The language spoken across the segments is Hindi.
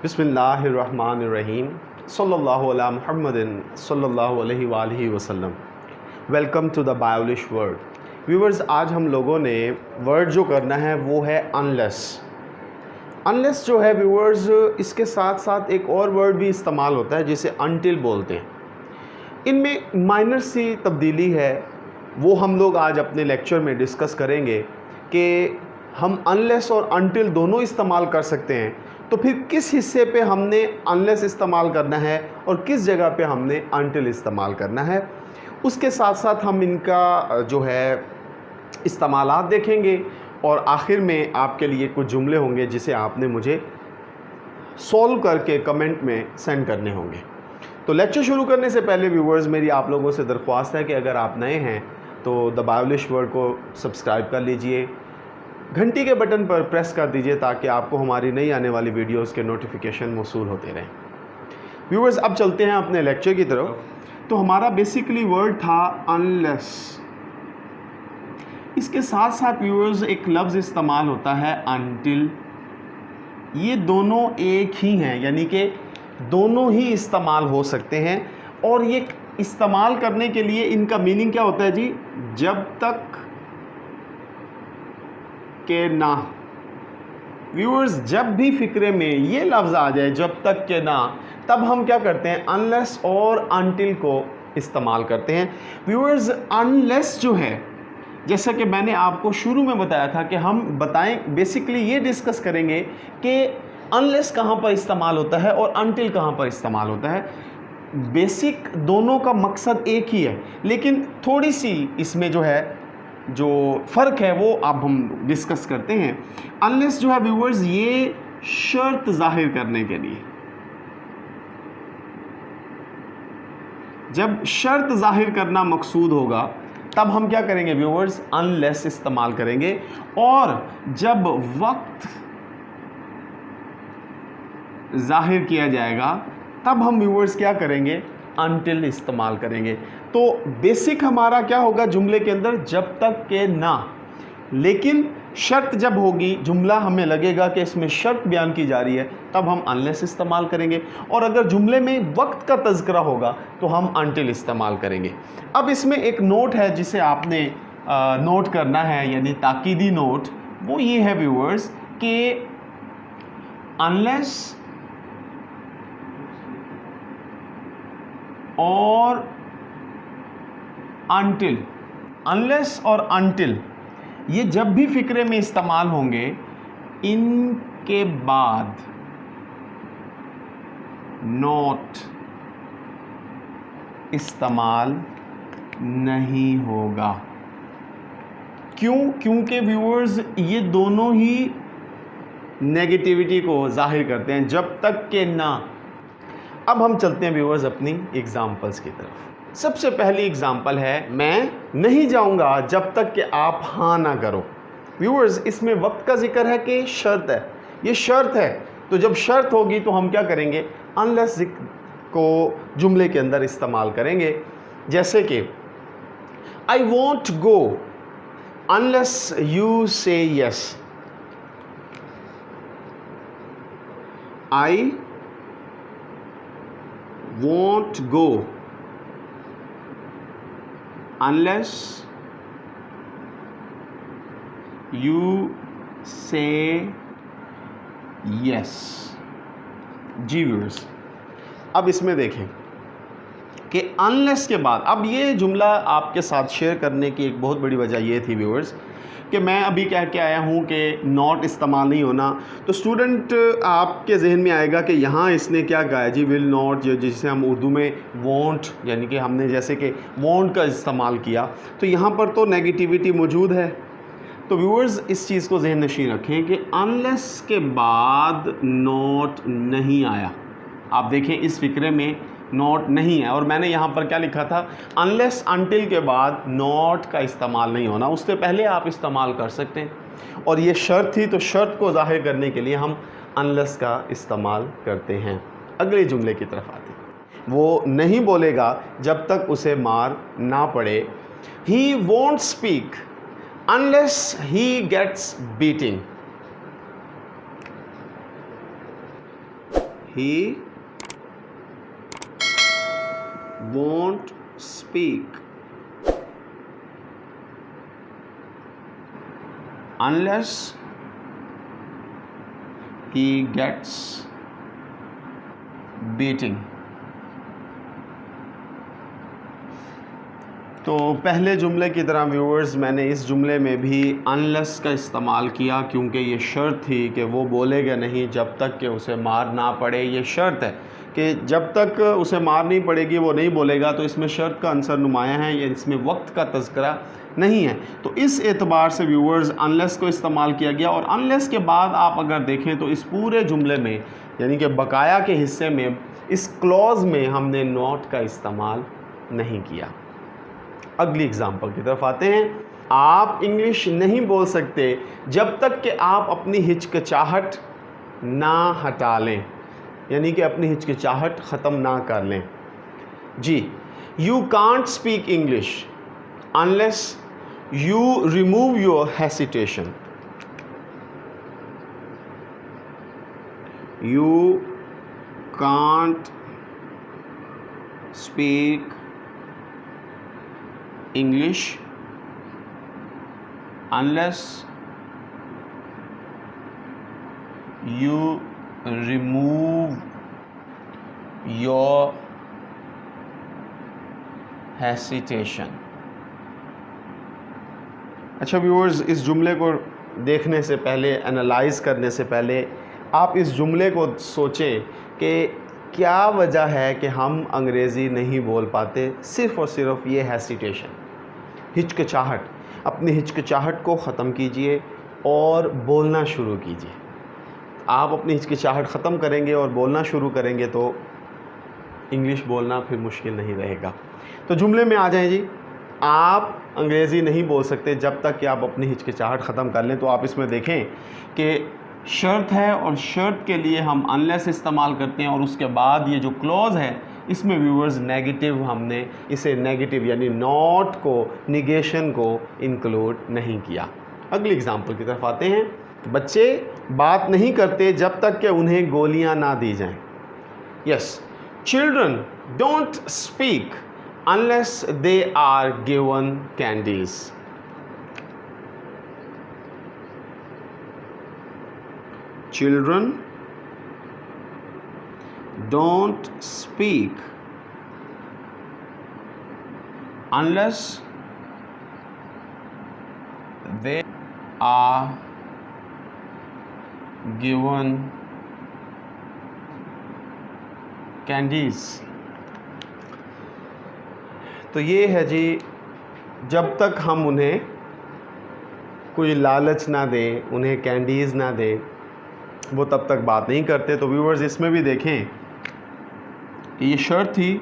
बिस्मिल्लाहिर्रहमानिर्रहीम सल्लल्लाहु अला मुहम्मदिन सल्लल्लाहु अलैहि वालिहि वसल्लम। Welcome to the Biolish word. Viewers, आज हम लोगों ने वर्ड जो करना है वो है अनलेस। अनलेस जो है व्यूवर्स, इसके साथ साथ एक और वर्ड भी इस्तेमाल होता है जिसे अनटिल बोलते हैं। इनमें माइनर सी तब्दीली है, वो हम लोग आज अपने लेक्चर में डिस्कस करेंगे कि हम अनलेस और अनटिल दोनों इस्तेमाल कर सकते हैं। तो फिर किस हिस्से पे हमने अनलेस इस्तेमाल करना है और किस जगह पे हमने अनटिल इस्तेमाल करना है, उसके साथ साथ हम इनका जो है इस्तेमालात देखेंगे और आखिर में आपके लिए कुछ जुमले होंगे जिसे आपने मुझे सॉल्व करके कमेंट में सेंड करने होंगे। तो लेक्चर शुरू करने से पहले व्यूवर्स, मेरी आप लोगों से दरख्वास्त है कि अगर आप नए हैं तो द बायोलिश वर्ड को सब्सक्राइब कर लीजिए, घंटी के बटन पर प्रेस कर दीजिए ताकि आपको हमारी नई आने वाली वीडियोस के नोटिफिकेशन मौसूल होते रहें। व्यूवर्स, अब चलते हैं अपने लेक्चर की तरफ। तो हमारा बेसिकली वर्ड था अनलेस। इसके साथ साथ व्यूवर्स एक लफ्ज़ इस्तेमाल होता है अनटिल। ये दोनों एक ही हैं, यानी कि दोनों ही इस्तेमाल हो सकते हैं। और ये इस्तेमाल करने के लिए इनका मीनिंग क्या होता है जी? जब तक के ना। व्यूअर्स, जब भी फिक्रे में ये लफ्ज़ आ जाए जब तक के ना, तब हम क्या करते हैं? अनलेस और अनटिल को इस्तेमाल करते हैं। व्यूअर्स, अनलेस जो है, जैसा कि मैंने आपको शुरू में बताया था कि हम बताएं बेसिकली ये डिस्कस करेंगे कि अनलेस कहाँ पर इस्तेमाल होता है और अनटिल कहाँ पर इस्तेमाल होता है। बेसिक दोनों का मकसद एक ही है, लेकिन थोड़ी सी इसमें जो है जो फ़र्क है वो अब हम डिस्कस करते हैं। अनलेस जो है व्यूवर्स, ये शर्त जाहिर करने के लिए, जब शर्त जाहिर करना मकसूद होगा तब हम क्या करेंगे व्यूवर्स? अनलेस इस्तेमाल करेंगे। और जब वक्त जाहिर किया जाएगा तब हम व्यूवर्स क्या करेंगे? अनटिल इस्तेमाल करेंगे। तो बेसिक हमारा क्या होगा जुमले के अंदर? जब तक के ना। लेकिन शर्त जब होगी, जुमला हमें लगेगा कि इसमें शर्त बयान की जा रही है, तब हम अनलेस इस्तेमाल करेंगे। और अगर जुमले में वक्त का तज़किरा होगा तो हम अनटिल इस्तेमाल करेंगे। अब इसमें एक नोट है जिसे आपने नोट करना है, यानी ताकीदी नोट। वो ये है व्यूअर्स कि अनलेस और अनटिल, अनलेस और अनटिल ये जब भी फिक्रे में इस्तेमाल होंगे, इनके बाद नॉट इस्तेमाल नहीं होगा। क्यों? क्योंकि व्यूअर्स ये दोनों ही नेगेटिविटी को जाहिर करते हैं, जब तक के ना। अब हम चलते हैं व्यूअर्स अपनी एग्जाम्पल्स की तरफ। सबसे पहली एग्जाम्पल है, मैं नहीं जाऊंगा जब तक कि आप हाँ ना करो। व्यूअर्स, इसमें वक्त का जिक्र है कि शर्त है, ये शर्त है। तो जब शर्त होगी तो हम क्या करेंगे? अनलेस को जुमले के अंदर इस्तेमाल करेंगे। जैसे कि I want go unless you say yes. I won't go unless you say yes। जी व्यूअर्स, अब इसमें देखें कि अनलेस के बाद, अब ये जुमला आपके साथ शेयर करने की एक बहुत बड़ी वजह ये थी व्यूअर्स कि मैं अभी कह के आया हूँ कि नॉट इस्तेमाल नहीं होना। तो स्टूडेंट आपके जहन में आएगा कि यहाँ इसने क्या कहा है जी? विल नॉट, जिसे हम उर्दू में वॉन्ट, यानी कि हमने जैसे कि वॉन्ट का इस्तेमाल किया, तो यहाँ पर तो नेगेटिविटी मौजूद है। तो व्यूअर्स, इस चीज़ को जहन नशीन रखें कि अनलेस के बाद नॉट नहीं आया। आप देखें इस फिक्रे में नॉट नहीं है, और मैंने यहाँ पर क्या लिखा था? अनलेस अनटिल के बाद नॉट का इस्तेमाल नहीं होना। उससे पहले आप इस्तेमाल कर सकते हैं, और ये शर्त थी, तो शर्त को जाहिर करने के लिए हम अनलेस का इस्तेमाल करते हैं। अगले जुमले की तरफ आते हैं। वो नहीं बोलेगा जब तक उसे मार ना पड़े। He won't speak unless he gets beating. he won't speak unless he gets beating। तो पहले जुमले की तरह व्यूअर्स मैंने इस जुमले में भी अनलेस का इस्तेमाल किया, क्योंकि ये शर्त थी कि वो बोलेगा नहीं जब तक कि उसे मार ना पड़े। ये शर्त है कि जब तक उसे मार नहीं पड़ेगी वो नहीं बोलेगा, तो इसमें शर्त का अंसर नुमाया है, ये इसमें वक्त का तज़किरा नहीं है। तो इस एतबार से व्यूअर्स अनलेस को इस्तेमाल किया गया। और अनलेस के बाद आप अगर देखें तो इस पूरे जुमले में यानी कि बकाया के हिस्से में इस क्लॉज़ में हमने नॉट का इस्तेमाल नहीं किया। अगली एग्जांपल की तरफ आते हैं। आप इंग्लिश नहीं बोल सकते जब तक कि आप अपनी हिचकिचाहट ना हटा लें, यानी कि अपनी हिचकिचाहट ख़त्म ना कर लें। जी, you can't speak English unless you remove your hesitation. You can't speak English unless you remove your hesitation। अच्छा व्यूअर्स, इस जुमले को देखने से पहले, एनालाइज करने से पहले आप इस जुमले को सोचें कि क्या वजह है कि हम अंग्रेज़ी नहीं बोल पाते। सिर्फ़ और सिर्फ ये हेसिटेशन, हिचकिचाहट। अपनी हिचकिचाहट को ख़त्म कीजिए और बोलना शुरू कीजिए। आप अपनी हिचकिचाहट ख़त्म करेंगे और बोलना शुरू करेंगे तो इंग्लिश बोलना फिर मुश्किल नहीं रहेगा। तो जुमले में आ जाएं जी। आप अंग्रेज़ी नहीं बोल सकते जब तक कि आप अपनी हिचकिचाहट ख़त्म कर लें। तो आप इसमें देखें कि शर्त है और शर्त के लिए हम अनलेस इस्तेमाल करते हैं, और उसके बाद ये जो क्लॉज़ है इसमें व्यूअर्स नेगेटिव, हमने इसे नेगेटिव यानी नॉट को, निगेशन को इंक्लूड नहीं किया। अगली एग्जांपल की तरफ आते हैं। बच्चे बात नहीं करते जब तक कि उन्हें गोलियां ना दी जाएं। Yes, children don't speak unless they are given candies. Children don't speak unless they are given candies। तो ये है जी, जब तक हम उन्हें कोई लालच ना दें, उन्हें कैंडीज़ ना दें, वो तब तक बात नहीं करते। तो व्यूअर्स इसमें भी देखें कि ये शर्त थी,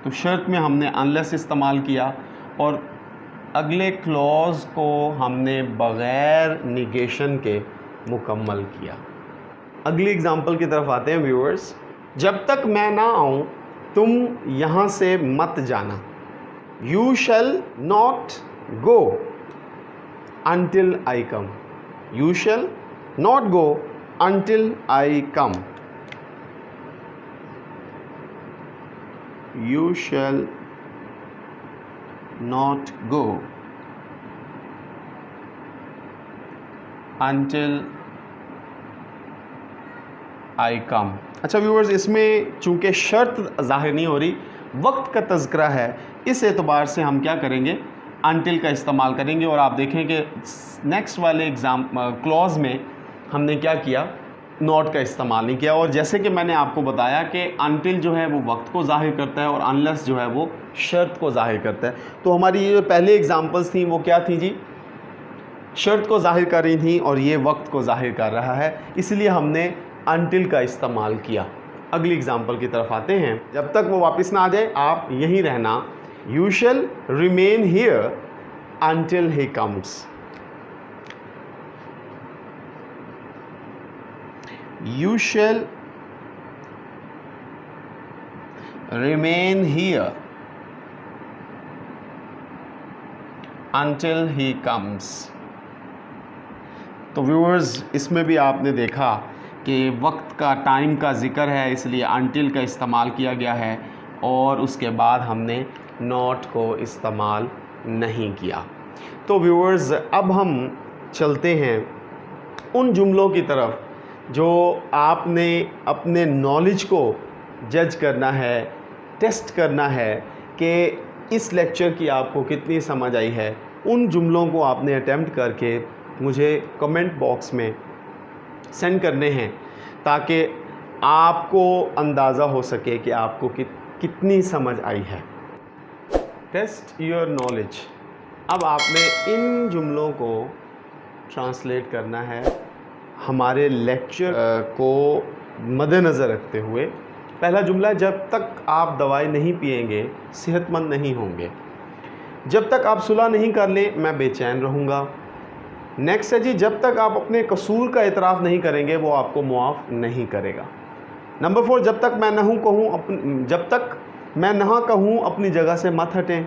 तो शर्त में हमने अनलेस इस्तेमाल किया और अगले क्लॉज़ को हमने बग़ैर निगेशन के मुकम्मल किया। अगली एग्जांपल की तरफ आते हैं व्यूअर्स। जब तक मैं ना आऊँ तुम यहाँ से मत जाना। You shall not go until I come। You shall not go until I come। You shall not go until I come। अच्छा व्यूअर्स, इसमें चूंकि शर्त जाहिर नहीं हो रही, वक्त का तज़किरा है, इस एतबार से हम क्या करेंगे, अनटिल का इस्तेमाल करेंगे। और आप देखें कि नेक्स्ट वाले क्लॉज़ में हमने क्या किया, नॉट का इस्तेमाल नहीं किया। और जैसे कि मैंने आपको बताया कि अनटिल जो है वो वक्त को ज़ाहिर करता है और अनलेस जो है वो शर्त को ज़ाहिर करता है। तो हमारी ये जो पहले एग्जांपल्स थी वो क्या थी जी, शर्त को ज़ाहिर कर रही थी और ये वक्त को ज़ाहिर कर रहा है, इसलिए हमने अनटिल का इस्तेमाल किया। अगली एग्जांपल की तरफ आते हैं। जब तक वो वापस ना आ जाए आप यहीं रहना। You shall remain here until he comes. You shall remain here until he comes। तो व्यूअर्स इसमें भी आपने देखा कि वक्त का, टाइम का ज़िक्र है, इसलिए अनटिल का इस्तेमाल किया गया है और उसके बाद हमने नॉट को इस्तेमाल नहीं किया। तो व्यूअर्स, अब हम चलते हैं उन जुमलों की तरफ जो आपने अपने नॉलेज को जज करना है, टेस्ट करना है कि इस लेक्चर की आपको कितनी समझ आई है। उन जुमलों को आपने अटेम्प्ट करके मुझे कमेंट बॉक्स में सेंड करने हैं ताकि आपको अंदाज़ा हो सके कि आपको कितनी समझ आई है। Test your knowledge. अब आपने इन जुमलों को ट्रांसलेट करना है हमारे लेक्चर को मद्देनज़र रखते हुए। पहला जुमला, जब तक आप दवाई नहीं पिएंगे सेहतमंद नहीं होंगे। जब तक आप सुलह नहीं कर लें मैं बेचैन रहूँगा। नेक्स्ट है जी, जब तक आप अपने कसूर का एतराफ़ नहीं करेंगे वो आपको मुआफ़ नहीं करेगा। नंबर 4, जब तक मैं ना कहूँ अपनी जगह से मत हटें।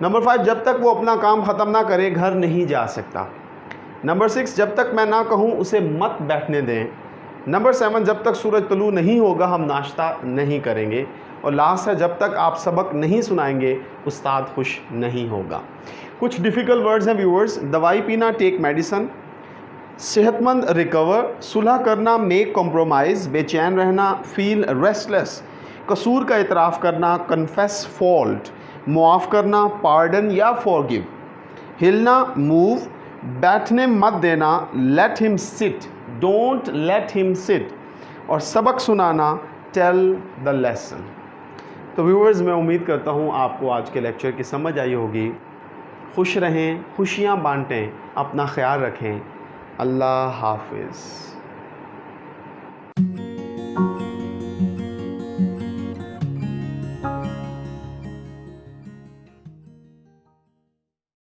नंबर 5, जब तक वो अपना काम ख़त्म ना करे घर नहीं जा सकता। नंबर 6, जब तक मैं ना कहूँ उसे मत बैठने दें। नंबर 7, जब तक सूरज तुलू नहीं होगा हम नाश्ता नहीं करेंगे। और लास्ट है, जब तक आप सबक नहीं सुनाएंगे उस्ताद खुश नहीं होगा। कुछ डिफ़िकल्ट वर्ड्स हैं व्यूअर्स। दवाई पीना, टेक मेडिसन। सेहतमंद, रिकवर। सुलह करना, मेक कॉम्प्रोमाइज़। बेचैन रहना, फील रेस्टलेस। कसूर का इतराफ़ करना, कन्फेस फॉल्ट। मुआफ़ करना, पार्डन या फॉरगिव। हिलना, मूव। बैठने मत देना, let him sit, don't let him sit. और सबक सुनाना, टेल द लेसन। तो व्यूअर्स, मैं उम्मीद करता हूँ आपको आज के लेक्चर की समझ आई होगी। खुश रहें, खुशियाँ बांटें, अपना ख्याल रखें। अल्लाह हाफिज़।